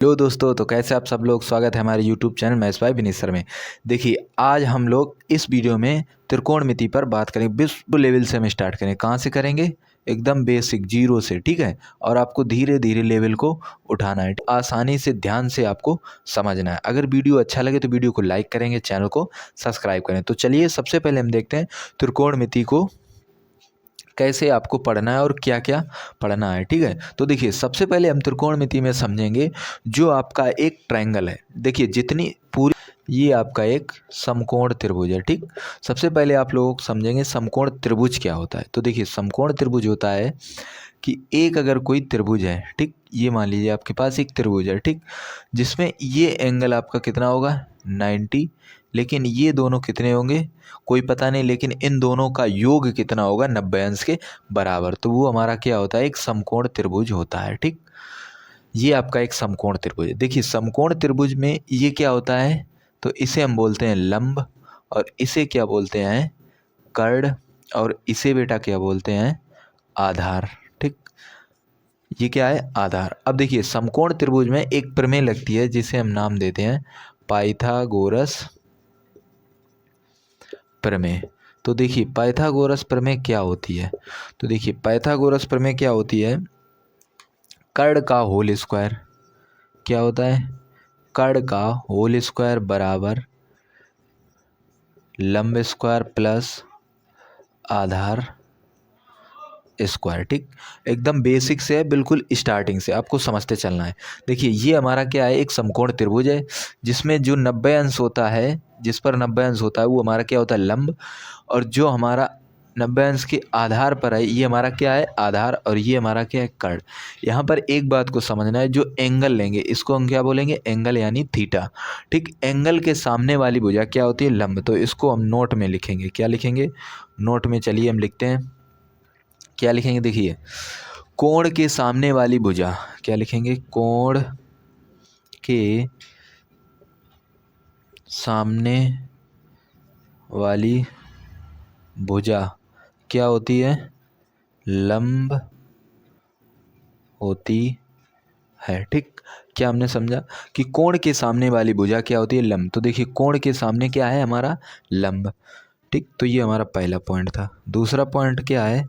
Hello दोस्तों, तो कैसे आप सब लोग। स्वागत है हमारे YouTube channel maths by Vineet sir में। देखिए, आज हम लोग इस वीडियो में त्रिकोणमिति पर बात करेंगे। विश्व लेवल से हम स्टार्ट करेंगे। कहाँ से करेंगे? एकदम बेसिक जीरो से, ठीक है। और आपको धीरे धीरे लेवल को उठाना है, आसानी से ध्यान से आपको समझना है। अगर वीडियो अच्छा लगे तो वीडियो को लाइक करेंगे, चैनल को सब्सक्राइब करें। तो चलिए, सबसे पहले हम देखते हैं त्रिकोणमिति को कैसे आपको पढ़ना है और क्या क्या पढ़ना है, ठीक है। तो देखिए, सबसे पहले हम त्रिकोणमिति में समझेंगे जो आपका एक ट्रायंगल है। देखिए, जितनी पूरी ये आपका एक समकोण त्रिभुज है, ठीक। सबसे पहले आप लोग समझेंगे समकोण त्रिभुज क्या होता है। तो देखिए, समकोण त्रिभुज होता है कि एक अगर कोई त्रिभुज है, ठीक, ये मान लीजिए आपके पास एक त्रिभुज है, ठीक, जिसमें ये एंगल आपका कितना होगा 90, लेकिन ये दोनों कितने होंगे कोई पता नहीं, लेकिन इन दोनों का योग कितना होगा 90 अंश के बराबर। तो वो हमारा क्या होता है? एक समकोण त्रिभुज होता है, ठीक। ये आपका एक समकोण त्रिभुज है। देखिए, समकोण त्रिभुज में ये क्या होता है? तो इसे हम बोलते हैं लंब, और इसे क्या बोलते हैं? कर्ण, और इसे बेटा क्या बोलते हैं? आधार, ठीक। ये क्या है? आधार। अब देखिए, समकोण त्रिभुज में एक प्रमेय लगती है जिसे हम नाम देते हैं पाइथागोरस प्रमेय। तो देखिए, पाइथागोरस प्रमेय क्या होती है? तो देखिए, पाइथागोरस प्रमेय क्या होती है? कर्ण का होल स्क्वायर क्या होता है? कर्ण का होल स्क्वायर बराबर लंब स्क्वायर प्लस आधार स्क्वायर, ठीक। एकदम बेसिक से है, बिल्कुल स्टार्टिंग से आपको समझते चलना है। देखिए, ये हमारा क्या है? एक समकोण त्रिभुज है जिसमें जो 90 अंश होता है, जिस पर 90 अंश होता है वो हमारा क्या होता है? लंब। और जो हमारा 90 अंश के आधार पर है, ये हमारा क्या है? आधार। और ये हमारा क्या है? कर्ण। यहाँ पर एक बात को समझना है, जो एंगल लेंगे इसको हम क्या बोलेंगे? एंगल, यानी थीटा, ठीक। एंगल के सामने वाली भुजा क्या होती है? लंब। तो इसको हम नोट में लिखेंगे। क्या लिखेंगे? नोट में चलिए हम लिखते हैं। क्या लिखेंगे? देखिए, कोण के सामने वाली भुजा क्या लिखेंगे? कोण के सामने वाली भुजा क्या होती है? लंब होती है, ठीक। क्या हमने समझा कि कोण के सामने वाली भुजा क्या होती है? लंब। तो देखिए, कोण के सामने क्या है हमारा? लंब, ठीक। तो ये हमारा पहला पॉइंट था। दूसरा पॉइंट क्या है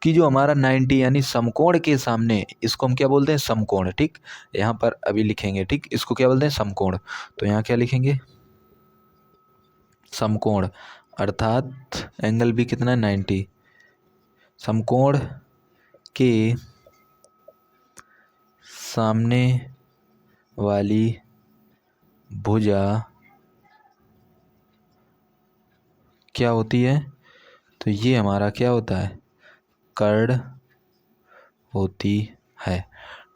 कि जो हमारा 90 यानी समकोण के सामने, इसको हम क्या बोलते हैं? समकोण, ठीक। यहाँ पर अभी लिखेंगे, ठीक। इसको क्या बोलते हैं? समकोण। तो यहाँ क्या लिखेंगे? समकोण, अर्थात एंगल भी कितना है? 90। समकोण के सामने वाली भुजा क्या होती है? तो ये हमारा क्या होता है? कर्ण होती है,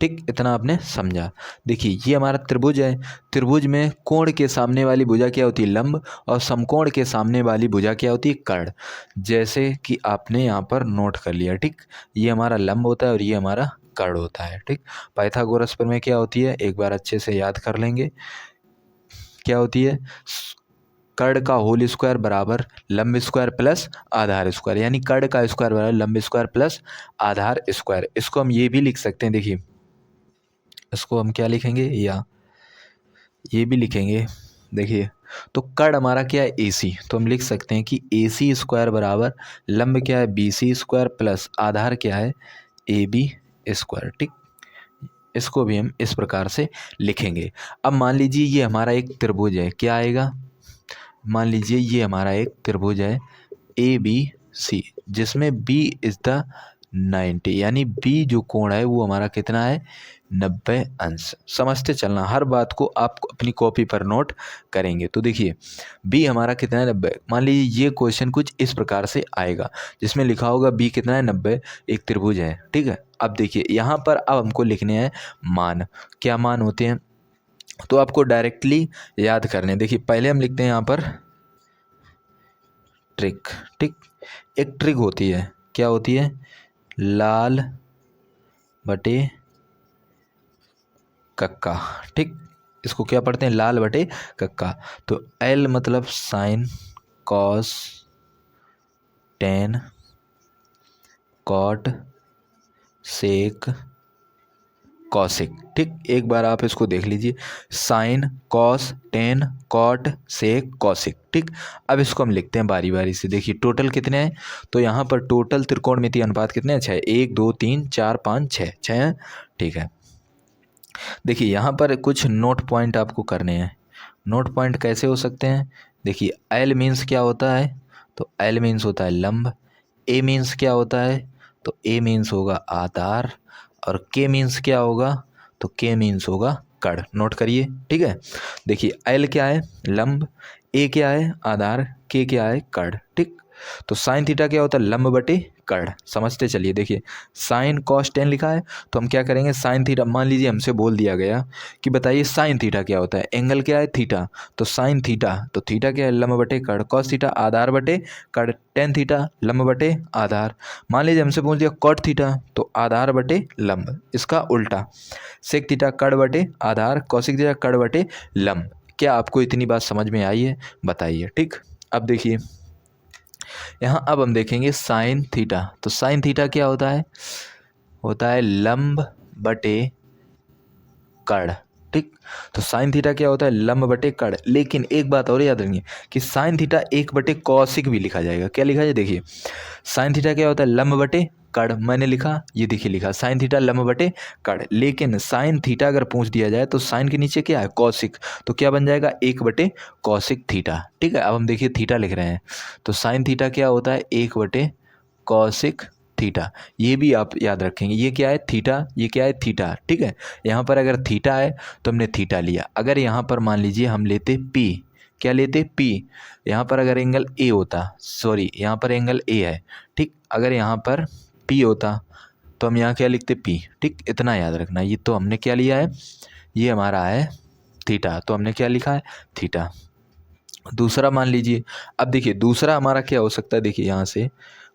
ठीक। इतना आपने समझा। देखिए, ये हमारा त्रिभुज है। त्रिभुज में कोण के सामने वाली भुजा क्या होती है? लंब। और समकोण के सामने वाली भुजा क्या होती है? कर्ण। जैसे कि आपने यहाँ पर नोट कर लिया, ठीक। ये हमारा लंब होता है और ये हमारा कर्ण होता है, ठीक। पाइथागोरस प्रमेय क्या होती है? एक बार अच्छे से याद कर लेंगे। क्या होती है? कर्ण का होल स्क्वायर बराबर लंब स्क्वायर प्लस आधार स्क्वायर, यानी कर्ण का स्क्वायर बराबर लंब स्क्वायर प्लस आधार स्क्वायर। इसको हम ये भी लिख सकते हैं। देखिए, इसको हम क्या लिखेंगे? या ये भी लिखेंगे। देखिए, तो कर्ण हमारा क्या है? AC। तो हम लिख सकते हैं कि AC स्क्वायर बराबर लंब क्या है? BC स्क्वायर प्लस आधार क्या है? AB स्क्वायर, ठीक। इसको भी हम इस प्रकार से लिखेंगे। अब मान लीजिए ये हमारा एक त्रिभुज है। क्या आएगा? मान लीजिए ये हमारा एक त्रिभुज है ABC, जिसमें B इज द 90, यानी B जो कोण है वो हमारा कितना है? 90 अंश। समझते चलना, हर बात को आप अपनी कॉपी पर नोट करेंगे। तो देखिए, B हमारा कितना है? 90। मान लीजिए ये क्वेश्चन कुछ इस प्रकार से आएगा जिसमें लिखा होगा B कितना है? 90। एक त्रिभुज है, ठीक है। अब देखिए, यहाँ पर अब हमको लिखने हैं मान। क्या मान होते हैं? तो आपको डायरेक्टली याद करने। देखिए, पहले हम लिखते हैं यहाँ पर ट्रिक, ठीक। एक ट्रिक होती है। क्या होती है? लाल बटे कक्का, ठीक। इसको क्या पढ़ते हैं? लाल बटे कक्का। तो L मतलब साइन, कॉस, टेन, कॉट, सेक, कॉसिक। ठीक, एक बार आप इसको देख लीजिए, साइन, कॉस, टेन, कॉट, सेक, कॉसिक। ठीक, अब इसको हम लिखते हैं बारी बारी से। देखिए टोटल कितने हैं, तो यहाँ पर टोटल त्रिकोणमितीय अनुपात कितने हैं, 6। 1 2 3 4 5 6, 6 हैं। ठीक है, देखिए यहाँ पर कुछ नोट पॉइंट आपको करने हैं। नोट पॉइंट कैसे हो सकते हैं, देखिए एल मीन्स क्या होता है, तो एल मीन्स होता है लंब। ए मीन्स क्या होता है, तो ए मीन्स होगा आधार। और के मीन्स क्या होगा, तो के मीन्स होगा कड़। नोट करिए, ठीक है। देखिए एल क्या है, लंब, ए क्या है, आधार, के क्या है, कड़। ठीक, तो साइन थीटा क्या होता है, लंब बटे कड़। समझते चलिए, देखिए साइन कॉस टेन लिखा है, तो हम क्या करेंगे, साइन थीटा, मान लीजिए हमसे बोल दिया गया कि बताइए साइन थीटा क्या होता है, एंगल क्या है, थीटा, तो साइन थीटा, तो थीटा क्या है, लंब बटे कड़। कॉस थीटा आधार बटे कड़, टेन थीटा लंब बटे आधार। मान लीजिए हमसे बोल दिया कॉट थीटा, तो आधार बटे लंब, इसका उल्टा। सेक थीटा कड़ बटे आधार, कॉसिक थीटा कड़ बटे लंब। क्या आपको इतनी बात समझ में आई है, बताइए। ठीक, अब देखिए यहाँ अब हम देखेंगे साइन थीटा। तो साइन थीटा क्या होता है लंब बटे कड़। ठीक, तो साइन थीटा क्या होता है, लंब बटे कड़। लेकिन एक बात और याद रखिए कि साइन थीटा 1 बटे कॉसिक भी लिखा जाएगा। क्या लिखा जाए, देखिए साइन थीटा क्या होता है, लंब बटे कड़। मैंने लिखा, ये देखिए लिखा साइन थीटा लंब बटे कड़। लेकिन साइन थीटा अगर पूछ दिया जाए तो साइन के नीचे क्या है, कॉसिक, तो क्या बन जाएगा, 1 बटे कॉसिक थीटा। ठीक है, अब हम देखिए थीटा लिख रहे हैं, तो साइन थीटा क्या होता है, 1 बटे कॉसिक थीटा। ये भी आप याद रखेंगे, ये क्या है थीटा, ये क्या है थीटा। ठीक है, यहाँ पर अगर थीटा है तो हमने थीटा लिया। अगर यहाँ पर मान लीजिए हम लेते पी, क्या लेते पी, यहाँ पर अगर एंगल ए होता, सॉरी यहाँ पर एंगल ए है, ठीक, अगर यहाँ पर पी होता तो हम यहाँ क्या लिखते पी। ठीक, इतना याद रखना। ये तो हमने क्या लिया है, ये हमारा है थीटा, तो हमने क्या लिखा है, थीटा। दूसरा मान लीजिए, अब देखिए दूसरा हमारा क्या हो सकता है, देखिए यहाँ से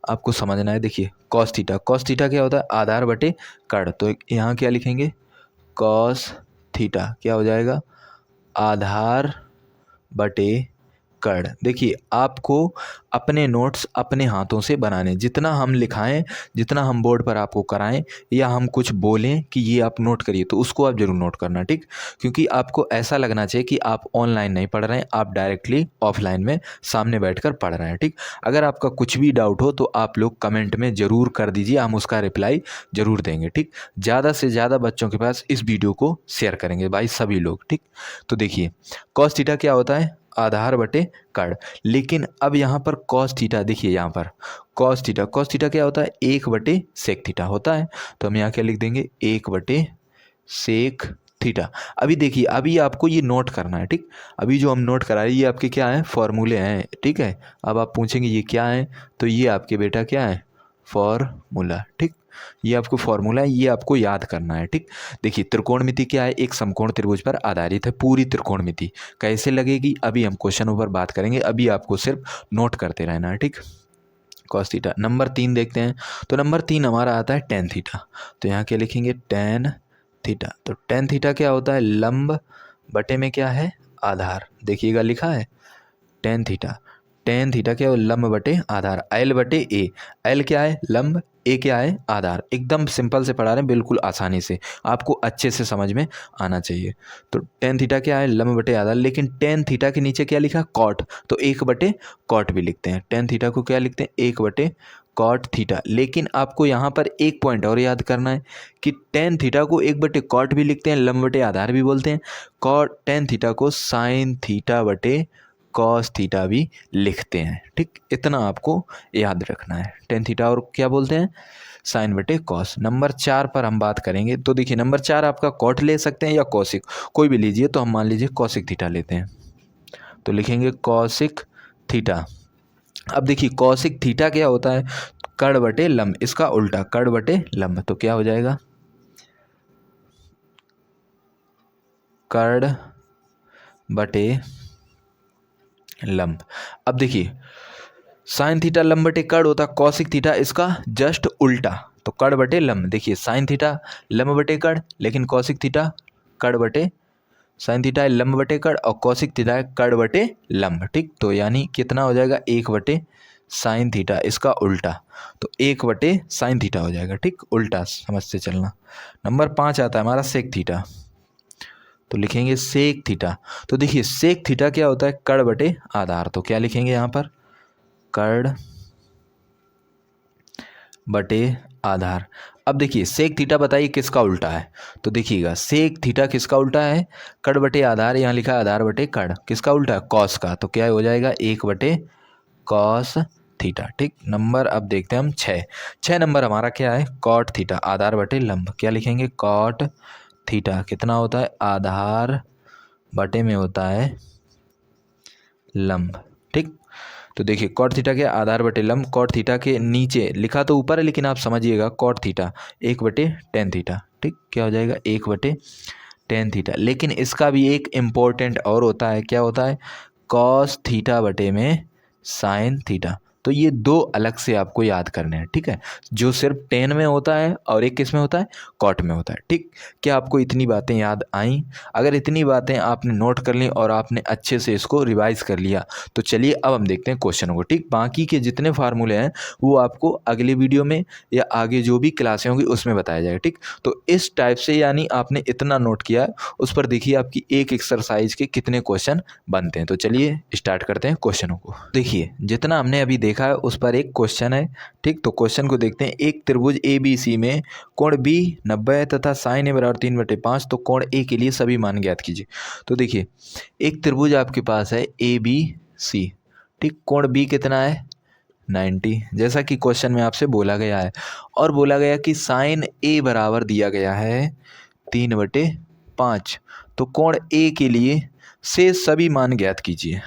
आपको समझना है। देखिए कॉस थीटा, कॉस थीटा क्या होता है, आधार बटे कड़। तो यहाँ क्या लिखेंगे, कॉस थीटा क्या हो जाएगा, आधार बटे कड़। देखिए आपको अपने नोट्स अपने हाथों से बनाने, जितना हम लिखाएं, जितना हम बोर्ड पर आपको कराएं, या हम कुछ बोलें कि ये आप नोट करिए, तो उसको आप जरूर नोट करना। ठीक, क्योंकि आपको ऐसा लगना चाहिए कि आप ऑनलाइन नहीं पढ़ रहे हैं, आप डायरेक्टली ऑफलाइन में सामने बैठकर पढ़ रहे हैं। ठीक, अगर आपका कुछ भी डाउट हो तो आप लोग कमेंट में ज़रूर कर दीजिए, हम उसका रिप्लाई ज़रूर देंगे। ठीक, ज़्यादा से ज़्यादा बच्चों के पास इस वीडियो को शेयर करेंगे भाई सभी लोग। ठीक, तो देखिए कॉस थीटा क्या होता है, आधार बटे कड़। लेकिन अब यहाँ पर कॉस थीटा, देखिए यहाँ पर कॉस थीटा, कॉस थीटा क्या होता है, 1 बटे सेक थीटा होता है। तो हम यहाँ क्या लिख देंगे, 1 बटे सेक थीटा। अभी देखिए, अभी आपको ये नोट करना है। ठीक, अभी जो हम नोट करा रहे हैं ये आपके क्या है, फॉर्मूले हैं। ठीक है, अब आप पूछेंगे ये क्या है, तो ये आपके बेटा क्या है, फॉर्मूला। ठीक, ये आपको फॉर्मूला है, ये आपको याद करना है। ठीक, देखिए त्रिकोणमिति क्या है, एक समकोण त्रिभुज पर आधारित है पूरी त्रिकोणमिति। कैसे लगेगी अभी हम क्वेश्चनों पर बात करेंगे, अभी आपको सिर्फ नोट करते रहना है। ठीक, कॉस थीटा। नंबर 3 देखते हैं, तो नंबर 3 हमारा आता है टेन थीटा। तो यहाँ क्या लिखेंगे, टेन थीटा। तो टेन थीटा क्या होता है, लंब बटे में क्या है, आधार। देखिएगा लिखा है टेन थीटा, टेन थीटा क्या है, लंब बटे आधार, एल बटे ए। एल क्या है, लंब, ए क्या है, आधार। एकदम सिंपल से पढ़ा रहे हैं, बिल्कुल आसानी से, आपको अच्छे से समझ में आना चाहिए। तो टेन थीटा क्या है, लंब बटे आधार। लेकिन टेन थीटा के नीचे क्या लिखा, कॉट, तो 1 बटे कॉट भी लिखते हैं। टेन थीटा को क्या लिखते हैं, 1 बटे कॉट थीटा। लेकिन आपको यहाँ पर एक पॉइंट और याद करना है कि टेन थीटा को 1 बटे कॉट भी लिखते हैं, लंब बटे आधार भी बोलते हैं। कॉट टेन थीटा को साइन थीटा बटे कॉस थीटा भी लिखते हैं। ठीक, इतना आपको याद रखना है। टेन थीटा और क्या बोलते हैं, साइन बटे कॉस। नंबर 4 पर हम बात करेंगे। तो देखिए नंबर 4 आपका कॉट ले सकते हैं या कॉसिक, कोई भी लीजिए। तो हम मान लीजिए कॉसिक थीटा लेते हैं, तो लिखेंगे कॉसिक थीटा। अब देखिए कॉसिक थीटा क्या होता है, कड़ बटे लंब, इसका उल्टा कड़ बटे लंब। तो क्या हो जाएगा, कड़ बटे लंब। अब देखिए साइन थीटा लंब बटे कड़ होता, कॉसिक थीटा इसका जस्ट उल्टा, तो कड़ बटे लंब। देखिए साइन थीटा लंब बटे कड़, लेकिन कॉसिक थीटा कड़ बटे, साइन थीटा है लंब बटे कड़ और कॉसिक थीटा है कड़ बटे लंब। ठीक, तो यानी कितना हो जाएगा, 1 बटे साइन थीटा, इसका उल्टा, तो 1/sin थीटा हो जाएगा। ठीक, उल्टा समझते चलना। नंबर 5 आता है हमारा सेक थीटा, तो लिखेंगे सेक थीटा। तो देखिए सेक थीटा क्या होता है, कड़ बटे आधार। तो क्या लिखेंगे यहाँ पर, कड़ बटे आधार। अब देखिए सेक थीटा बताइए किसका उल्टा है, तो देखिएगा सेक थीटा किसका उल्टा है, कड़ बटे आधार, यहाँ लिखा है आधार बटे कड़, किसका उल्टा है, कॉस का, तो क्या हो जाएगा 1/cos थीटा। ठीक, नंबर अब देखते हैं हम 6 नंबर हमारा क्या है, कॉट थीटा, आधार बटे लंब। क्या लिखेंगे, कॉट थीटा कितना होता है, आधार बटे में होता है लंब। ठीक, तो देखिए कॉट थीटा के आधार बटे लंब, कॉट थीटा के नीचे लिखा तो ऊपर है लेकिन आप समझिएगा कॉट थीटा 1/tan थीटा। ठीक, क्या हो जाएगा 1/tan थीटा। लेकिन इसका भी एक इम्पोर्टेंट और होता है, क्या होता है, कॉस थीटा बटे में साइन थीटा। तो ये दो अलग से आपको याद करने हैं। ठीक है, जो सिर्फ टेन में होता है और एक किस में होता है, कॉट में होता है। ठीक, क्या आपको इतनी बातें याद आई? अगर इतनी बातें आपने नोट कर ली और आपने अच्छे से इसको रिवाइज कर लिया तो चलिए अब हम देखते हैं क्वेश्चनों को। ठीक, बाकी के जितने फार्मूले हैं वो आपको अगले वीडियो में या आगे जो भी क्लासें होंगी उसमें बताया जाएगा। ठीक, तो इस टाइप से यानी आपने इतना नोट किया, उस पर देखिए आपकी एक एक्सरसाइज के कितने क्वेश्चन बनते हैं। तो चलिए स्टार्ट करते हैं क्वेश्चनों को। देखिए जितना हमने अभी देखा है उस पर एक क्वेश्चन है। ठीक, तो क्वेश्चन को देखते हैं। एक त्रिभुज ABC में कोण B 90 है तथा साइन A बराबर 3/5, तो कोण A के लिए सभी मान ज्ञात कीजिए। तो देखिए एक त्रिभुज आपके पास है ABC। ठीक, कोण B कितना है 90, जैसा कि क्वेश्चन में आपसे बोला गया है, और बोला गया कि साइन A बराबर दिया गया है 3/5, तो कोण A के लिए से सभी मान ज्ञात कीजिए।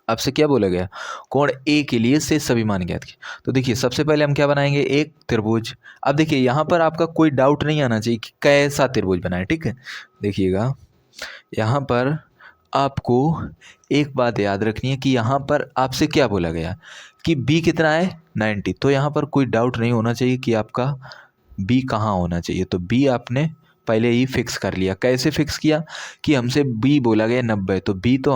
आपसे क्या बोला गया, कोण A के लिए से सभी मान ज्ञात कीजिए। तो देखिए सबसे पहले हम क्या बनाएंगे, एक त्रिभुज। अब देखिए यहाँ पर आपका कोई डाउट नहीं आना चाहिए कि कैसा त्रिभुज बनाए। ठीक है, देखिएगा यहाँ पर आपको एक बात याद रखनी है कि यहाँ पर आपसे क्या बोला गया कि B कितना है 90, तो यहाँ पर कोई डाउट नहीं होना चाहिए कि आपका B कहाँ होना चाहिए। तो B आपने पहले ही फिक्स कर लिया। कैसे फिक्स किया कि हमसे B बोला गया 90, तो B तो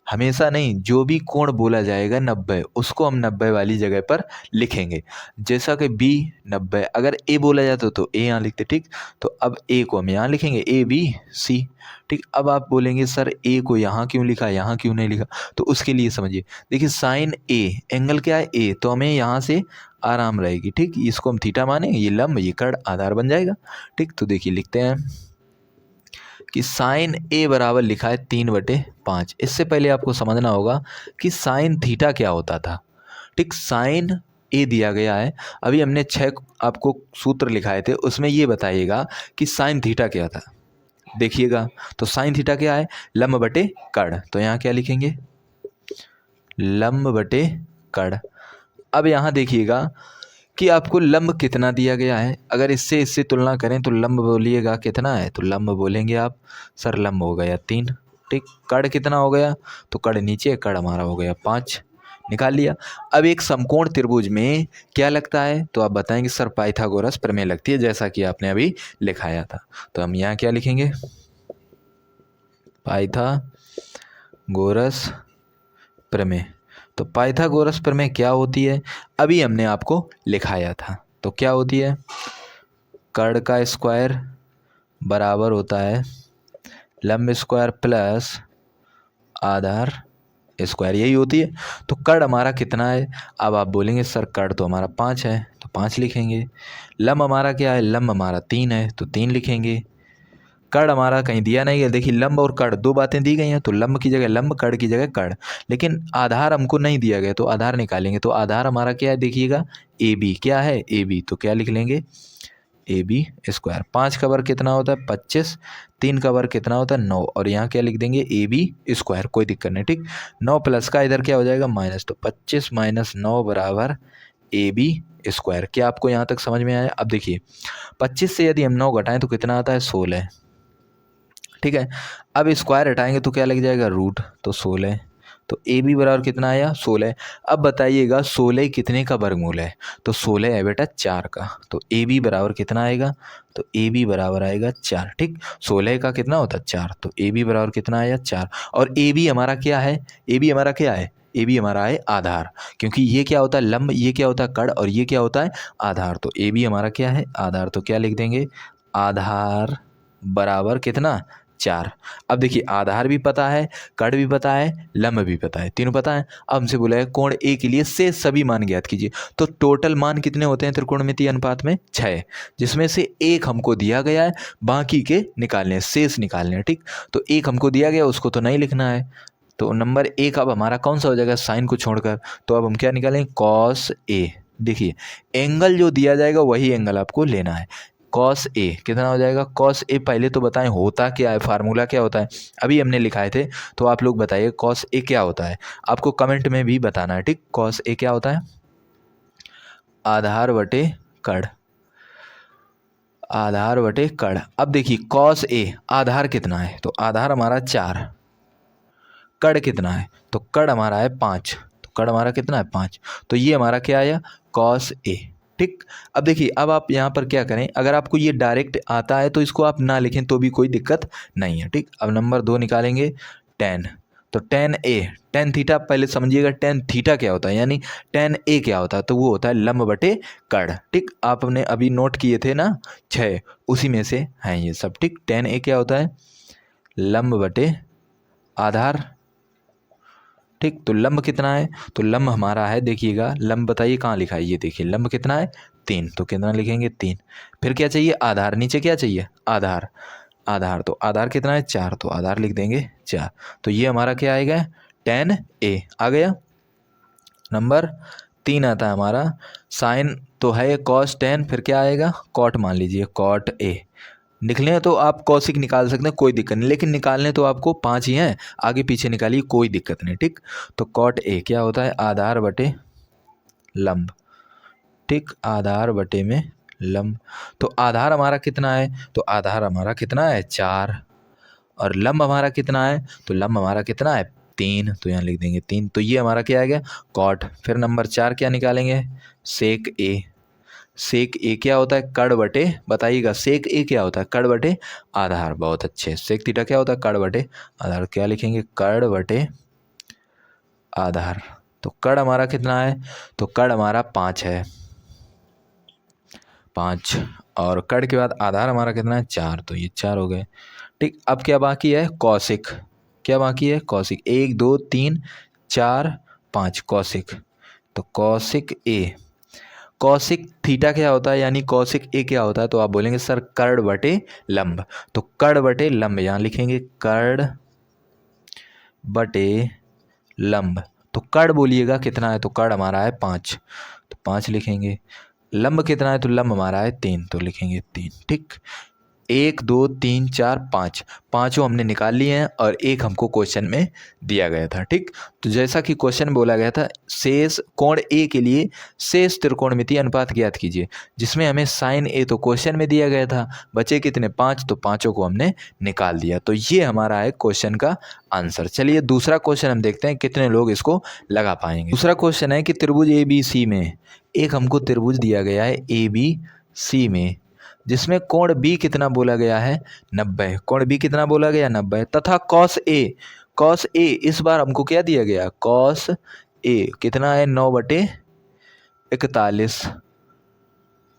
हमेशा नहीं, जो भी कोण बोला जाएगा 90 उसको हम 90 वाली जगह पर लिखेंगे। जैसा कि B 90, अगर A बोला जाता तो A यहाँ लिखते। ठीक, तो अब A को हम यहाँ लिखेंगे ABC। ठीक, अब आप बोलेंगे सर A को यहाँ क्यों लिखा, यहाँ क्यों नहीं लिखा, तो उसके लिए समझिए। देखिए साइन A, एंगल क्या है A, तो हमें यहाँ से आराम रहेगी। ठीक, इसको हम थीटा माने, ये लंब ये कड़ आधार बन जाएगा। ठीक, तो देखिए लिखते हैं कि साइन A बराबर लिखा है 3/5। इससे पहले आपको समझना होगा कि साइन थीटा क्या होता था। ठीक, साइन A दिया गया है, अभी हमने 6 आपको सूत्र लिखाए थे, उसमें ये बताइएगा कि साइन थीटा क्या था। देखिएगा तो साइन थीटा क्या है, लंब बटे कड़, तो यहाँ क्या लिखेंगे, लंब बटे कड़। अब यहाँ देखिएगा कि आपको लंब कितना दिया गया है, अगर इससे तुलना करें तो लंब बोलिएगा कितना है, तो लंब बोलेंगे आप सर लंब हो गया 3। ठीक, कड़ कितना हो गया, तो कड़ नीचे, कड़ हमारा हो गया 5, निकाल लिया। अब एक समकोण त्रिभुज में क्या लगता है, तो आप बताएंगे सर पाइथागोरस प्रमेय लगती है, जैसा कि आपने अभी लिखाया था। तो हम यहाँ क्या लिखेंगे, पाइथागोरस प्रमेय। तो पाइथागोरस प्रमेय क्या होती है, अभी हमने आपको लिखाया था। तो क्या होती है, कड़ का स्क्वायर बराबर होता है लंब स्क्वायर प्लस आधार स्क्वायर, यही होती है। तो कड़ हमारा कितना है, अब आप बोलेंगे सर कड़ तो हमारा 5 है, तो 5 लिखेंगे। लंब हमारा क्या है, लंब हमारा 3 है, तो 3 लिखेंगे। कड़ हमारा कहीं दिया नहीं है, देखिए लंब और कड़ दो बातें दी गई हैं, तो लंब की जगह लंब, कड़ की जगह कड़। लेकिन आधार हमको नहीं दिया गया, तो आधार निकालेंगे। तो आधार हमारा क्या है, देखिएगा AB, क्या है AB, तो क्या लिख लेंगे AB स्क्वायर। 5 का वर्ग कितना होता है 25, 3 का वर्ग कितना होता है 9, और यहाँ क्या लिख देंगे AB स्क्वायर, कोई दिक्कत नहीं। ठीक, 9 प्लस का इधर क्या हो जाएगा माइनस, तो 25 - 9 बराबर AB स्क्वायर। क्या आपको यहाँ तक समझ में आया? अब देखिए 25 से यदि हम 9 घटाएं तो कितना आता है 16। ठीक है, अब स्क्वायर हटाएंगे तो क्या लग जाएगा रूट, तो 16। तो AB बराबर कितना आया 16। अब बताइएगा 16 कितने का वर्गमूल है, तो 16 है बेटा 4 का। तो AB बराबर कितना आएगा, तो AB बराबर आएगा 4। ठीक, 16 का कितना होता है 4, तो AB बराबर कितना आया 4। और AB हमारा क्या है, AB हमारा क्या है ए बी हमारा है आधार, क्योंकि ये क्या होता है लंब, ये क्या होता है कड़, और ये क्या होता है आधार। तो ए बी हमारा क्या है आधार। तो क्या लिख देंगे आधार बराबर कितना 4। अब देखिए आधार भी पता है, कड़ भी पता है, लंब भी पता है, तीनों पता है। अब हमसे बोला है कोण ए के लिए शेष सभी मान ज्ञात कीजिए। तो टोटल मान कितने होते हैं त्रिकोणमितीय अनुपात में 6, जिसमें से एक हमको दिया गया है, बाकी के निकालने हैं, शेष निकालने हैं। ठीक, तो एक हमको दिया गया उसको तो नहीं लिखना है। तो नंबर एक अब हमारा कौन सा हो जाएगा साइन को छोड़कर। तो अब हम क्या निकालेंगे कॉस ए। देखिए एंगल जो दिया जाएगा वही एंगल आपको लेना है। कॉस ए कितना हो जाएगा कॉस ए, पहले तो बताएं होता क्या है, फार्मूला क्या होता है, अभी हमने लिखाए थे। तो आप लोग बताइए कॉस ए क्या होता है, आपको कमेंट में भी बताना है। ठीक, कॉस ए क्या होता है आधार बटे कड़, आधार बटे कड़। अब देखिए कॉस ए आधार कितना है, तो आधार हमारा 4, कड़ कितना है, तो कड़ हमारा है 5, तो कड़ हमारा कितना है 5। तो ये हमारा क्या आया कॉस ए। ठीक, अब देखिए अब आप यहाँ पर क्या करें, अगर आपको ये डायरेक्ट आता है तो इसको आप ना लिखें तो भी कोई दिक्कत नहीं है। ठीक, अब नंबर 2 निकालेंगे टेन। तो टेन ए, टेन थीटा पहले समझिएगा टेन थीटा क्या होता है, यानी टेन ए क्या होता है, तो वो होता है लंब बटे कड़। ठीक, आपने अभी नोट किए थे ना 6, उसी में से हैं ये सब। ठीक, टेन ए क्या होता है लंब बटे आधार। ठीक, तो लंब कितना है, तो लंब हमारा है देखिएगा, लंब बताइए कहाँ लिखा है, ये देखिए लंब कितना है 3, तो कितना लिखेंगे 3। फिर क्या चाहिए आधार, नीचे क्या चाहिए आधार, आधार तो आधार कितना है 4, तो आधार लिख देंगे 4। तो ये हमारा क्या आएगा टेन ए आ गया। नंबर 3 आता है हमारा साइन, तो है कॉस 10, फिर क्या आएगा कॉट, मान लीजिए कॉट ए। निकले तो आप कौशिक निकाल सकते हैं, कोई दिक्कत नहीं, लेकिन निकालने तो आपको 5 ही हैं, आगे पीछे निकालिए कोई दिक्कत नहीं। ठीक, तो कॉट ए क्या होता है आधार बटे लंब। ठीक, आधार बटे में लंब। तो आधार हमारा कितना है, तो आधार हमारा कितना है 4, और लंब हमारा कितना है, तो लंब हमारा कितना है 3, तो यहाँ लिख देंगे 3। तो ये हमारा क्या आ गया कॉट। फिर नंबर 4 क्या निकालेंगे सेक ए। सेक ए क्या होता है कड़ बटे, बताइएगा सेक ए क्या होता है कड़ बटे आधार। बहुत अच्छे, सेक थीटा क्या होता है कड़ बटे आधार, क्या लिखेंगे कड़ बटे आधार। तो कड़ हमारा कितना है, तो कड़ हमारा 5 है, 5, और कड़ के बाद आधार हमारा कितना है 4, तो ये 4 हो गए। ठीक, अब क्या बाकी है कौशिक, क्या बाकी है कौशिक 1 2 3 4 5 कौशिक। तो कौशिक ए, कौशिक थीटा क्या होता है, यानी कौशिक ए क्या होता है, तो आप बोलेंगे सर कर्ण बटे लंब। तो कर्ण बटे लंब यहाँ लिखेंगे कर्ण बटे लंब। तो कर्ण बोलिएगा कितना है, तो कर्ण हमारा है 5, तो 5 लिखेंगे। लंब कितना है, तो लंब हमारा है 3, तो लिखेंगे 3। ठीक, 1 2 3 4 5, पाँचों हमने निकाल लिए हैं, और एक हमको क्वेश्चन में दिया गया था। ठीक, तो जैसा कि क्वेश्चन बोला गया था शेष कोण ए के लिए शेष त्रिकोणमितीय अनुपात ज्ञात कीजिए, जिसमें हमें साइन ए तो क्वेश्चन में दिया गया था, बचे कितने 5, तो पाँचों को हमने निकाल दिया। तो ये हमारा है क्वेश्चन का आंसर। चलिए दूसरा क्वेश्चन हम देखते हैं कितने लोग इसको लगा पाएंगे। दूसरा क्वेश्चन है कि त्रिभुज ए बी सी में एक हमको त्रिभुज दिया गया है ए बी सी में, जिसमें कोण बी कितना बोला गया है 90, कोण बी कितना बोला गया 90, तथा कॉस ए, कॉस ए इस बार हमको क्या दिया गया कॉस ए कितना है 9/41।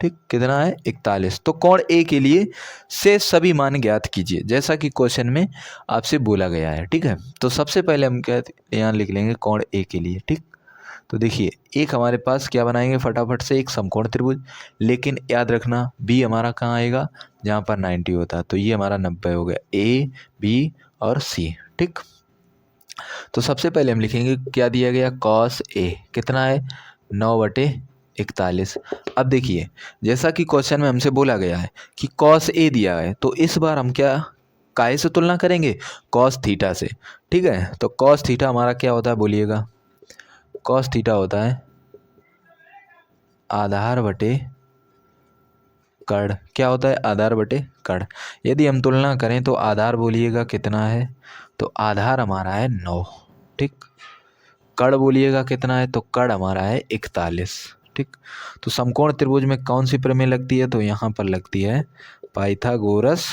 ठीक, कितना है 41। तो कोण ए के लिए से सभी मान ज्ञात कीजिए, जैसा कि क्वेश्चन में आपसे बोला गया है। ठीक है, तो सबसे पहले हम क्या यहाँ लिख लेंगे कोण ए के लिए। ठीक, तो देखिए एक हमारे पास क्या बनाएंगे फटाफट से एक समकोण त्रिभुज, लेकिन याद रखना बी हमारा कहाँ आएगा जहाँ पर 90 होता है, तो ये हमारा 90 हो गया ए बी और सी। ठीक, तो सबसे पहले हम लिखेंगे क्या दिया गया कॉस ए कितना है 9/41। अब देखिए जैसा कि क्वेश्चन में हमसे बोला गया है कि कॉस ए दिया है, तो इस बार हम क्या काहे से तुलना करेंगे कॉस थीटा से। ठीक है, तो कॉस थीटा हमारा क्या होता है बोलिएगा, कॉस थीटा होता है आधार बटे कर्ण। क्या होता है आधार बटे कर्ण। यदि हम तुलना करें तो आधार बोलिएगा कितना है, तो आधार हमारा है 9। ठीक, कर्ण बोलिएगा कितना है, तो कर्ण हमारा है 41। ठीक, तो समकोण त्रिभुज में कौन सी प्रमेय लगती है, तो यहाँ पर लगती है पाइथागोरस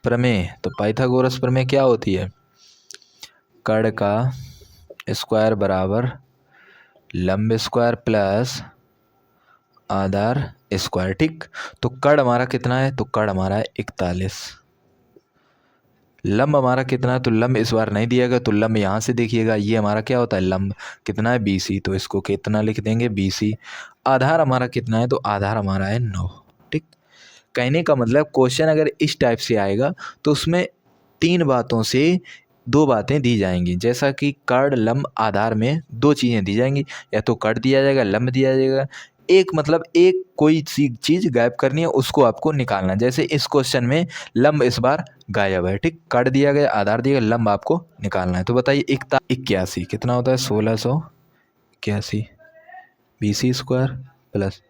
प्रमेय। तो पाइथागोरस प्रमेय क्या होती है कड़ का स्क्वायर बराबर लंब स्क्वायर प्लस आधार स्क्वायर। ठीक, तो कड़ हमारा कितना है, तो कड़ हमारा है 41। लंब हमारा कितना है, तो लंब इस बार नहीं दिया गया, तो लंब यहाँ से देखिएगा, ये हमारा क्या होता है, लंब कितना है 20, तो इसको कितना लिख देंगे 20। आधार हमारा कितना है, तो आधार हमारा है 9। ठीक, कहने का मतलब क्वेश्चन अगर इस टाइप से आएगा तो उसमें 3 बातों से 2 बातें दी जाएंगी, जैसा कि कड़ लंब आधार में 2 चीज़ें दी जाएंगी, या तो कड़ दिया जाएगा, लंब दिया जाएगा, एक मतलब एक कोई सी चीज़ गायब करनी है, उसको आपको निकालना। जैसे इस क्वेश्चन में लंब इस बार गायब है। ठीक, कड़ दिया गया, आधार दिया गया, लंब आपको निकालना है। तो बताइए 81 कितना होता है, 1681 BC स्क्वायर प्लस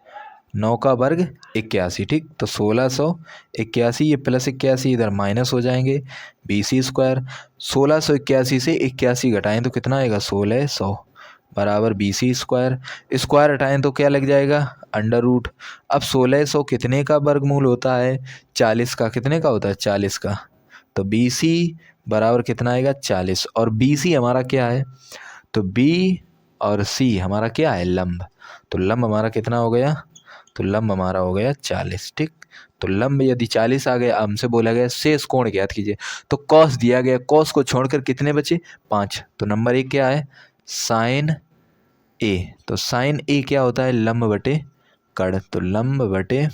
9 का वर्ग 81। ठीक, तो 1681, ये प्लस 81 इधर माइनस हो जाएंगे, BC स्क्वायर 1681 से 81 घटाएं तो कितना आएगा, 1600 बराबर BC स्क्वायर। स्क्वायर हटाएं तो क्या लग जाएगा, अंडर रूट। अब 1600 कितने का वर्गमूल होता है, 40 का। कितने का होता है, 40 का। तो BC बराबर कितना आएगा, 40। और BC हमारा क्या है, तो B और C हमारा क्या है, लंब। तो लंब हमारा कितना हो गया, तो लंब हमारा हो गया 40। ठीक, तो लंब यदि 40 आ गया, हमसे बोला गया शेष कोण ज्ञात कीजिए, तो कॉस दिया गया, कॉस को छोड़कर कितने बचे, 5। तो नंबर 1 क्या है, साइन ए। तो साइन ए क्या होता है, लंब बटे कड़। तो लंब बटे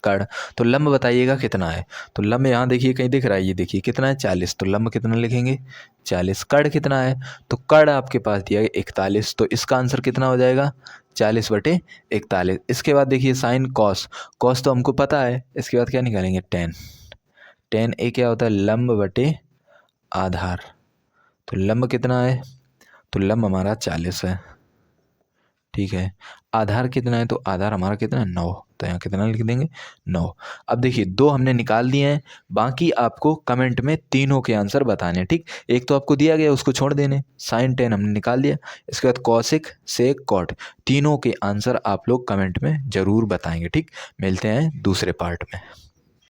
कड़, तो लंब बताइएगा कितना है, तो लंब यहाँ देखिए कहीं दिख रहा है, ये देखिए कितना है, 40। तो लंब कितना लिखेंगे, 40। कड़ कितना है, तो कड़ आपके पास दिया गया 41, तो इसका आंसर कितना हो जाएगा, 40 बटे 41। इसके बाद देखिए साइन कॉस, कॉस तो हमको पता है, इसके बाद क्या निकालेंगे, टेन। टेन ए क्या होता है, लंब बटे आधार। तो लंब कितना है, तो लंब हमारा 40 है। ठीक है, आधार कितना है, तो आधार हमारा कितना है, 9। तो यहाँ कितना लिख देंगे, 9। अब देखिए 2 हमने निकाल दिए हैं, बाकी आपको कमेंट में तीनों के आंसर बताने हैं। ठीक, एक तो आपको दिया गया उसको छोड़ देने, साइन 10 हमने निकाल दिया, इसके बाद कॉसिक सेक कॉट, तीनों के आंसर आप लोग कमेंट में ज़रूर बताएंगे। ठीक, मिलते हैं दूसरे पार्ट में।